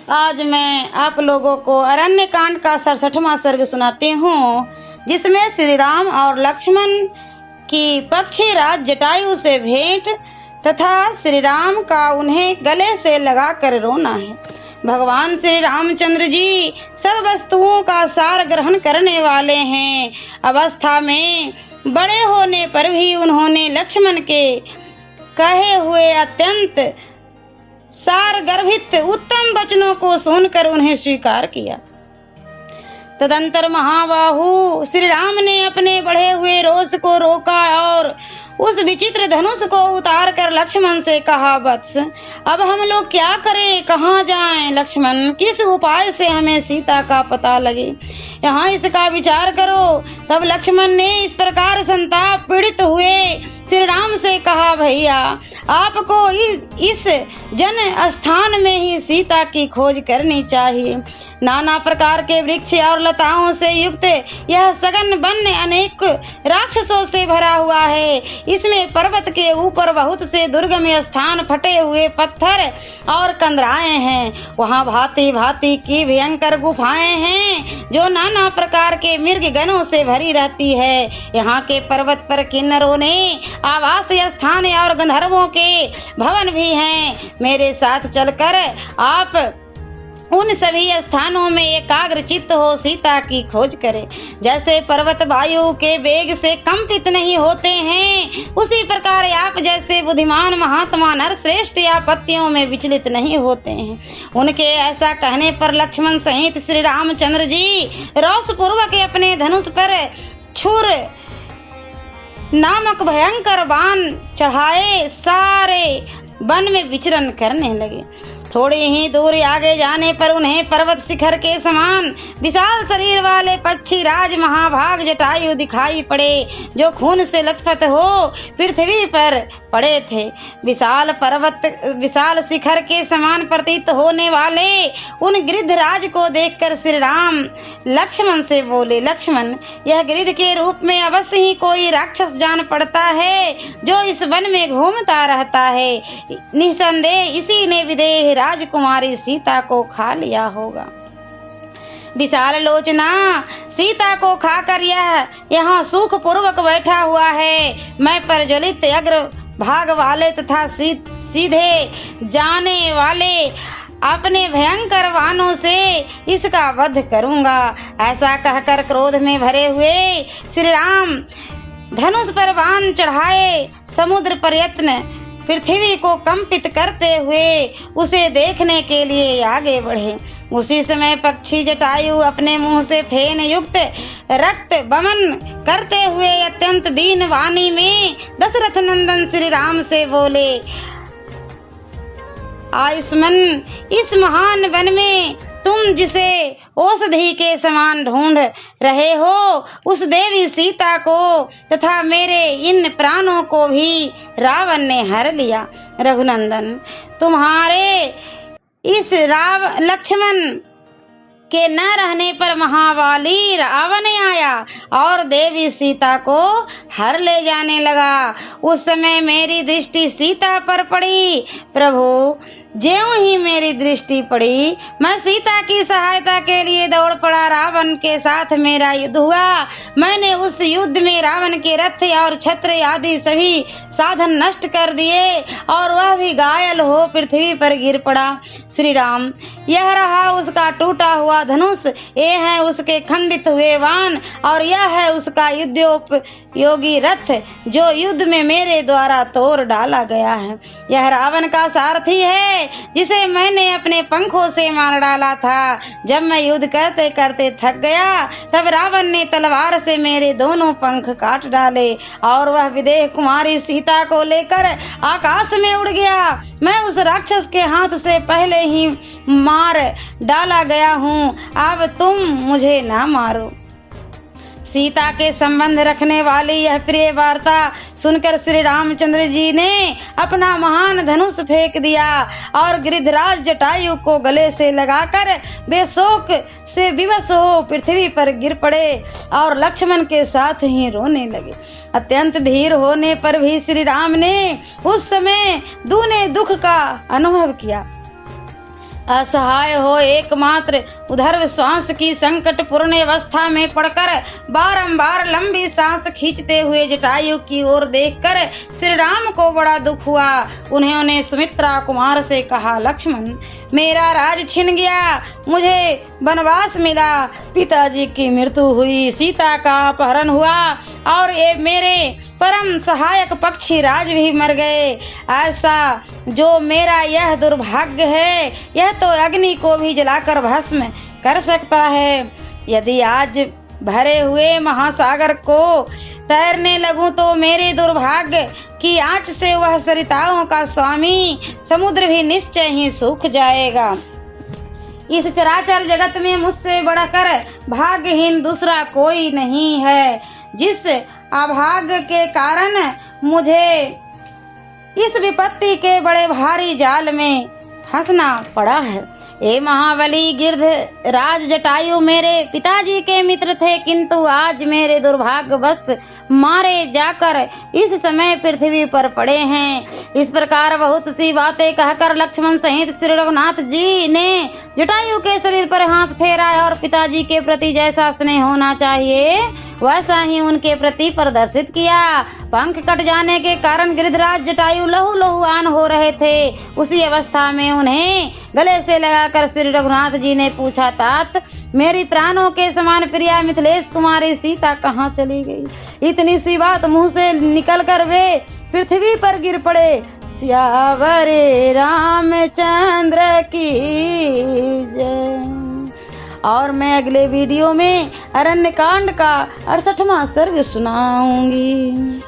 आज मैं आप लोगों को अरण्य कांड का 67वां सर्ग सुनाती हूँ, जिसमें श्री राम और लक्ष्मण की पक्षी राज जटायु से भेंट तथा श्री राम का उन्हें गले से लगाकर रोना है। भगवान श्री रामचंद्र जी सब वस्तुओं का सार ग्रहण करने वाले हैं। अवस्था में बड़े होने पर भी उन्होंने लक्ष्मण के कहे हुए अत्यंत सार गर्भित उत्तम वचनों को सुनकर उन्हें स्वीकार किया। तदंतर महाबाहु श्री राम ने अपने बढ़े हुए रोष को रोका और उस विचित्र धनुष को उतार कर लक्ष्मण से कहा, वत्स अब हम लोग क्या करें, कहाँ जाएं? लक्ष्मण, किस उपाय से हमें सीता का पता लगे, यहाँ इसका विचार करो। तब लक्ष्मण ने इस प्रकार संताप पीड़ित हुए श्री राम से कहा, भैया आपको इस जन स्थान में ही सीता की खोज करनी चाहिए। नाना प्रकार के वृक्ष और लताओं से युक्त यह सघन वन अनेक राक्षसों से भरा हुआ है। इसमें पर्वत के ऊपर बहुत से दुर्गम स्थान, फटे हुए पत्थर और कंदराएं हैं। वहाँ भांति भांति की भयंकर गुफाएं हैं जो नाना प्रकार के मृग गणों से भरी रहती है। यहाँ के पर्वत पर किन्नरों ने आवास स्थान और गंधर्वों के भवन भी हैं। मेरे साथ चलकर आप उन सभी स्थानों में एकाग्र चित्त हो सीता की खोज करें। जैसे पर्वत वायु के वेग से कंपित नहीं होते हैं, उसी प्रकार आप जैसे बुद्धिमान महात्मा नर श्रेष्ठ आपत्तियों में विचलित नहीं होते हैं। उनके ऐसा कहने पर लक्ष्मण सहित श्री रामचंद्र जी रोष पूर्वक अपने धनुष पर छुर नामक भयंकर बाण चढ़ाए सारे वन में विचरण करने लगे। थोड़ी ही दूर आगे जाने पर उन्हें पर्वत शिखर के समान विशाल शरीर वाले पक्षी राज महाभाग जटायु दिखाई पड़े, जो खून से लथपथ हो पृथ्वी पर पड़े थे। विशाल शिखर के समान प्रतीत होने वाले उन गिरिधराज को देखकर श्री राम लक्ष्मण से बोले, लक्ष्मण यह गिरिध के रूप में अवश्य ही कोई राक्षस जान पड़ता है जो इस वन में घूमता रहता है। निसंदेह इसी ने विदेह राजकुमारी सीता को खा लिया होगा। विशाल लोचना सीता को खाकर यह यहाँ सुख पूर्वक बैठा हुआ है। मैं प्रज्वलित अग्र भाग वाले तथा सीधे जाने वाले अपने भयंकर बाणों से इसका वध करूंगा। ऐसा कहकर क्रोध में भरे हुए श्री राम धनुष पर बाण चढ़ाए समुद्र प्रयत्न पृथ्वी को कंपित करते हुए उसे देखने के लिए आगे बढ़े। उसी समय पक्षी जटायु अपने मुंह से फेन युक्त रक्त बमन करते हुए अत्यंत दीन वाणी में दशरथ नंदन श्री राम से बोले, आयुष्मान इस महान वन में तुम जिसे औषधि के समान ढूंढ रहे हो, उस देवी सीता को तथा मेरे इन प्राणों को भी रावण ने हर लिया। रघुनंदन तुम्हारे इस लक्ष्मण के न रहने पर महाबली रावण आया और देवी सीता को हर ले जाने लगा। उस समय मेरी दृष्टि सीता पर पड़ी। प्रभु ज्यों ही मेरी दृष्टि पड़ी, मैं सीता की सहायता के लिए दौड़ पड़ा। रावण के साथ मेरा युद्ध हुआ। मैंने उस युद्ध में रावण के रथ और छत्र आदि सभी साधन नष्ट कर दिए और वह भी घायल हो पृथ्वी पर गिर पड़ा। श्री राम यह रहा उसका टूटा हुआ धनुष, ये है उसके खंडित हुए बाण और यह है उसका युद्धोपयोगी रथ जो युद्ध में मेरे द्वारा तोड़ डाला गया है। यह रावण का सारथी है जिसे मैंने अपने पंखों से मार डाला था। जब मैं युद्ध करते करते थक गया तब रावण ने तलवार से मेरे दोनों पंख काट डाले और वह विदेह कुमारी सीता को लेकर आकाश में उड़ गया। मैं उस राक्षस के हाथ से पहले ही मार डाला गया हूँ, अब तुम मुझे ना मारो। सीता के संबंध रखने वाली यह प्रिय वार्ता सुनकर श्री रामचंद्र जी ने अपना महान धनुष फेंक दिया और गिरिधराज जटायु को गले से लगाकर बेशोक से विवश हो पृथ्वी पर गिर पड़े और लक्ष्मण के साथ ही रोने लगे। अत्यंत धीर होने पर भी श्री राम ने उस समय दूने दुख का अनुभव किया। असहाय हो एकमात्र उधर श्वास की संकटपूर्ण अवस्था में पड़कर बारंबार लंबी सांस खींचते हुए जटायु की ओर देखकर श्री राम को बड़ा दुख हुआ। उन्होंने सुमित्रा कुमार से कहा, लक्ष्मण, मेरा राज छिन गया, मुझे वनवास मिला, पिताजी की मृत्यु हुई, सीता का अपहरण हुआ और ये मेरे परम सहायक पक्षी राज भी मर गए। ऐसा जो मेरा यह दुर्भाग्य है, यह तो अग्नि को भी जलाकर भस्म कर सकता है। यदि आज भरे हुए महासागर को तैरने लगूं तो मेरे दुर्भाग्य की आंच से वह सरिताओं का स्वामी समुद्र भी निश्चय ही सूख जाएगा। इस चराचर जगत में मुझसे बढ़कर भाग्यहीन दूसरा कोई नहीं है, जिस अभाग्य के कारण मुझे इस विपत्ति के बड़े भारी जाल में फंसना पड़ा है। ए महाबली गिर्ध राज जटायु मेरे पिताजी के मित्र थे, किंतु आज मेरे दुर्भाग्यवश मारे जाकर इस समय पृथ्वी पर पड़े हैं। इस प्रकार बहुत सी बातें कहकर लक्ष्मण सहित श्री रघुनाथ जी ने जटायु के शरीर पर हाथ फेरा और पिताजी के प्रति जैसा स्नेह होना चाहिए वैसा ही उनके प्रति प्रदर्शित किया। पंख कट जाने के कारण गिरिधराज जटायु लहू लहूआन हो रहे थे। उसी अवस्था में उन्हें गले से लगाकर श्री रघुनाथ जी ने पूछा, तात, मेरी प्राणों के समान प्रिया मिथिलेश कुमारी सीता कहाँ चली गई? इतनी सी बात मुंह से निकलकर वे पृथ्वी पर गिर पड़े। सियावर रामचंद्र की जय। और मैं अगले वीडियो में अरण्यकांड का 68वां सर्ग सुनाऊंगी।